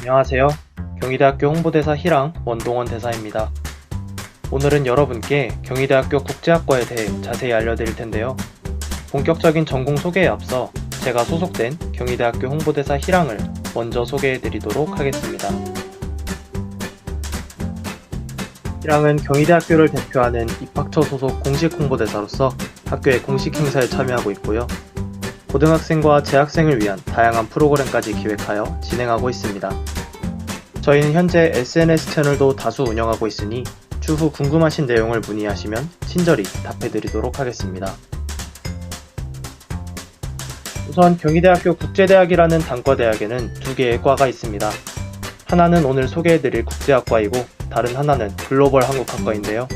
안녕하세요. 경희대학교 홍보대사 희랑 원동원 대사입니다. 오늘은 여러분께 경희대학교 국제학과에 대해 자세히 알려드릴 텐데요. 본격적인 전공 소개에 앞서 제가 소속된 경희대학교 홍보대사 희랑을 먼저 소개해드리도록 하겠습니다. 희랑은 경희대학교를 대표하는 입학처 소속 공식 홍보대사로서 학교의 공식 행사에 참여하고 있고요. 고등학생과 재학생을 위한 다양한 프로그램까지 기획하여 진행하고 있습니다. 저희는 현재 SNS 채널도 다수 운영하고 있으니 추후 궁금하신 내용을 문의하시면 친절히 답해드리도록 하겠습니다. 우선 경희대학교 국제대학이라는 단과대학에는 두 개의 과가 있습니다. 하나는 오늘 소개해드릴 국제학과이고 다른 하나는 글로벌 한국학과인데요.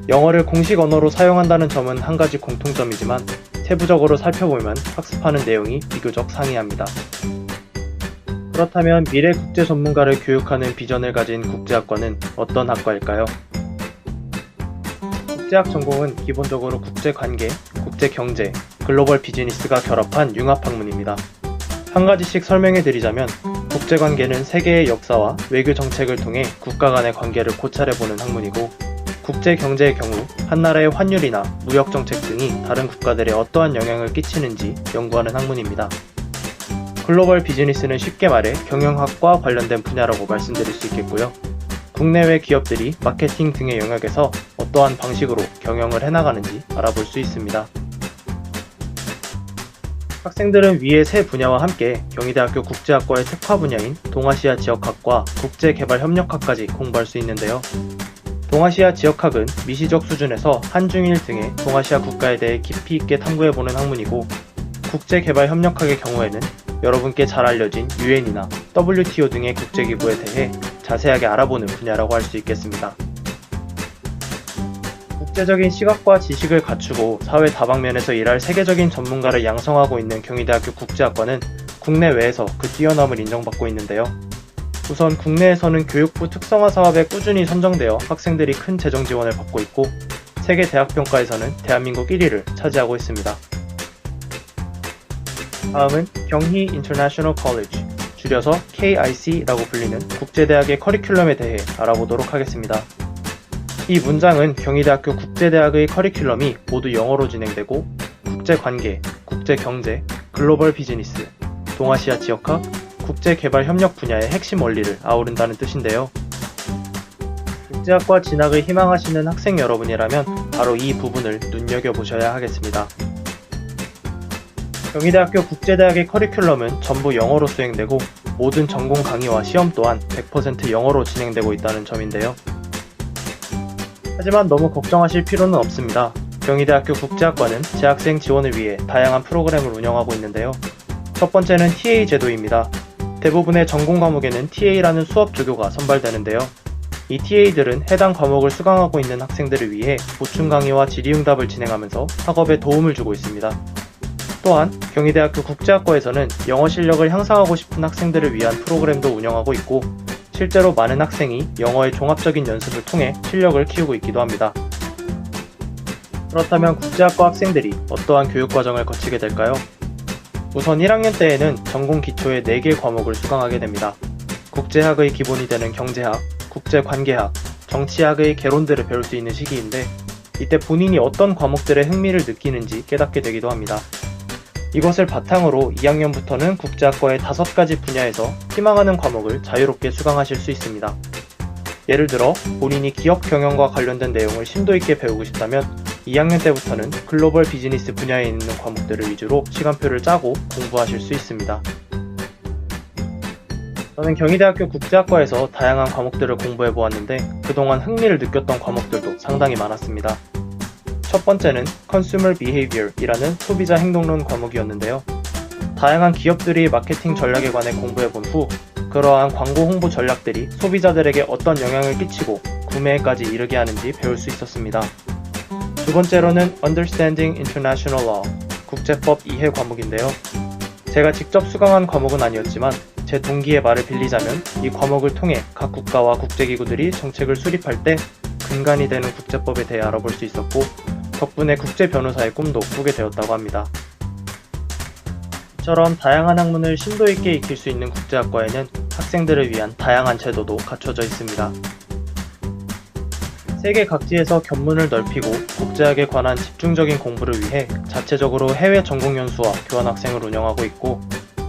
영어를 공식 언어로 사용한다는 점은 한 가지 공통점이지만 세부적으로 살펴보면 학습하는 내용이 비교적 상이합니다. 그렇다면 미래 국제 전문가를 교육하는 비전을 가진 국제학과는 어떤 학과일까요? 국제학 전공은 기본적으로 국제관계, 국제경제, 글로벌 비즈니스가 결합한 융합학문입니다. 한 가지씩 설명해 드리자면 국제관계는 세계의 역사와 외교 정책을 통해 국가 간의 관계를 고찰해보는 학문이고, 국제경제의 경우 한 나라의 환율이나 무역정책 등이 다른 국가들에 어떠한 영향을 끼치는지 연구하는 학문입니다. 글로벌 비즈니스는 쉽게 말해 경영학과 관련된 분야라고 말씀드릴 수 있겠고요. 국내외 기업들이 마케팅 등의 영역에서 어떠한 방식으로 경영을 해나가는지 알아볼 수 있습니다. 학생들은 위의 세 분야와 함께 경희대학교 국제학과의 특화 분야인 동아시아 지역학과 국제개발협력학까지 공부할 수 있는데요. 동아시아 지역학은 미시적 수준에서 한중일 등의 동아시아 국가에 대해 깊이 있게 탐구해보는 학문이고, 국제개발협력학의 경우에는 여러분께 잘 알려진 UN이나 WTO 등의 국제기구에 대해 자세하게 알아보는 분야라고 할 수 있겠습니다. 국제적인 시각과 지식을 갖추고 사회 다방면에서 일할 세계적인 전문가를 양성하고 있는 경희대학교 국제학과는 국내외에서 그 뛰어남을 인정받고 있는데요. 우선 국내에서는 교육부 특성화 사업에 꾸준히 선정되어 학생들이 큰 재정 지원을 받고 있고, 세계 대학평가에서는 대한민국 1위를 차지하고 있습니다. 다음은 경희 인터내셔널 컬리지, 줄여서 KIC라고 불리는 국제대학의 커리큘럼에 대해 알아보도록 하겠습니다. 이 문장은 경희대학교 국제대학의 커리큘럼이 모두 영어로 진행되고 국제관계, 국제경제, 글로벌 비즈니스, 동아시아 지역학, 국제개발협력 분야의 핵심 원리를 아우른다는 뜻인데요. 국제학과 진학을 희망하시는 학생 여러분이라면 바로 이 부분을 눈여겨보셔야 하겠습니다. 경희대학교 국제대학의 커리큘럼은 전부 영어로 수행되고 모든 전공 강의와 시험 또한 100% 영어로 진행되고 있다는 점인데요. 하지만 너무 걱정하실 필요는 없습니다. 경희대학교 국제학과는 재학생 지원을 위해 다양한 프로그램을 운영하고 있는데요. 첫 번째는 TA 제도입니다. 대부분의 전공 과목에는 TA라는 수업 조교가 선발되는데요. 이 TA들은 해당 과목을 수강하고 있는 학생들을 위해 보충 강의와 질의응답을 진행하면서 학업에 도움을 주고 있습니다. 또한 경희대학교 국제학과에서는 영어 실력을 향상하고 싶은 학생들을 위한 프로그램도 운영하고 있고, 실제로 많은 학생이 영어의 종합적인 연습을 통해 실력을 키우고 있기도 합니다. 그렇다면 국제학과 학생들이 어떠한 교육과정을 거치게 될까요? 우선 1학년 때에는 전공 기초의 4개 과목을 수강하게 됩니다. 국제학의 기본이 되는 경제학, 국제관계학, 정치학의 개론들을 배울 수 있는 시기인데, 이때 본인이 어떤 과목들에 흥미를 느끼는지 깨닫게 되기도 합니다. 이것을 바탕으로 2학년부터는 국제학과의 5가지 분야에서 희망하는 과목을 자유롭게 수강하실 수 있습니다. 예를 들어 본인이 기업 경영과 관련된 내용을 심도 있게 배우고 싶다면 2학년 때부터는 글로벌 비즈니스 분야에 있는 과목들을 위주로 시간표를 짜고 공부하실 수 있습니다. 저는 경희대학교 국제학과에서 다양한 과목들을 공부해 보았는데 그동안 흥미를 느꼈던 과목들도 상당히 많았습니다. 첫 번째는 Consumer Behavior이라는 소비자 행동론 과목이었는데요. 다양한 기업들이 마케팅 전략에 관해 공부해 본 후 그러한 광고 홍보 전략들이 소비자들에게 어떤 영향을 끼치고 구매에까지 이르게 하는지 배울 수 있었습니다. 두 번째로는 Understanding International Law, 국제법 이해 과목인데요. 제가 직접 수강한 과목은 아니었지만 제 동기의 말을 빌리자면 이 과목을 통해 각 국가와 국제기구들이 정책을 수립할 때 근간이 되는 국제법에 대해 알아볼 수 있었고, 덕분에 국제 변호사의 꿈도 꾸게 되었다고 합니다. 이처럼 다양한 학문을 심도 있게 익힐 수 있는 국제학과에는 학생들을 위한 다양한 제도도 갖춰져 있습니다. 세계 각지에서 견문을 넓히고 국제학에 관한 집중적인 공부를 위해 자체적으로 해외 전공연수와 교환학생을 운영하고 있고,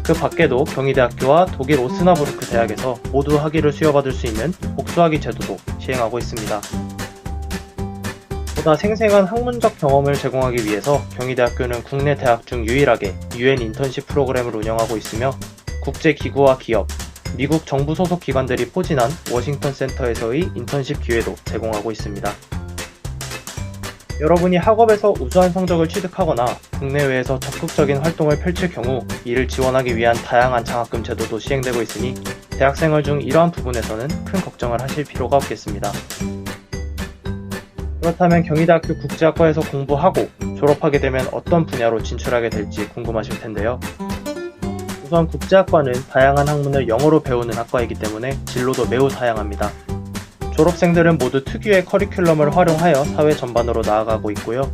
그 밖에도 경희대학교와 독일 오스나부르크 대학에서 모두 학위를 수여받을 수 있는 복수학위 제도도 시행하고 있습니다. 보다 생생한 학문적 경험을 제공하기 위해서 경희대학교는 국내 대학 중 유일하게 UN 인턴십 프로그램을 운영하고 있으며, 국제기구와 기업, 미국 정부 소속 기관들이 포진한 워싱턴 센터에서의 인턴십 기회도 제공하고 있습니다. 여러분이 학업에서 우수한 성적을 취득하거나 국내외에서 적극적인 활동을 펼칠 경우 이를 지원하기 위한 다양한 장학금 제도도 시행되고 있으니 대학생활 중 이러한 부분에서는 큰 걱정을 하실 필요가 없겠습니다. 그렇다면 경희대학교 국제학과에서 공부하고 졸업하게 되면 어떤 분야로 진출하게 될지 궁금하실 텐데요. 우선 국제학과는 다양한 학문을 영어로 배우는 학과이기 때문에 진로도 매우 다양합니다. 졸업생들은 모두 특유의 커리큘럼을 활용하여 사회 전반으로 나아가고 있고요.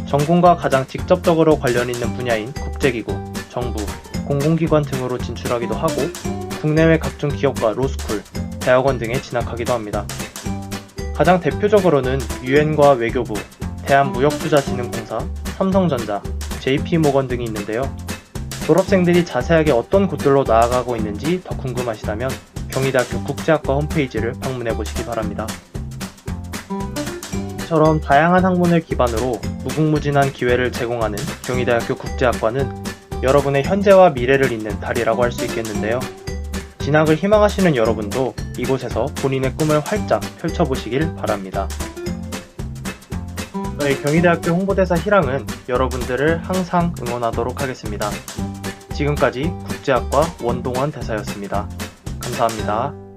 전공과 가장 직접적으로 관련 있는 분야인 국제기구, 정부, 공공기관 등으로 진출하기도 하고, 국내외 각종 기업과 로스쿨, 대학원 등에 진학하기도 합니다. 가장 대표적으로는 유엔과 외교부, 대한무역투자진흥공사, 삼성전자, JP모건 등이 있는데요. 졸업생들이 자세하게 어떤 곳들로 나아가고 있는지 더 궁금하시다면 경희대학교 국제학과 홈페이지를 방문해보시기 바랍니다. 이처럼 다양한 학문을 기반으로 무궁무진한 기회를 제공하는 경희대학교 국제학과는 여러분의 현재와 미래를 잇는 달이라고 할 수 있겠는데요. 진학을 희망하시는 여러분도 이곳에서 본인의 꿈을 활짝 펼쳐보시길 바랍니다. 저희 경희대학교 홍보대사 희랑은 여러분들을 항상 응원하도록 하겠습니다. 지금까지 국제학과 원동원 대사였습니다. 감사합니다.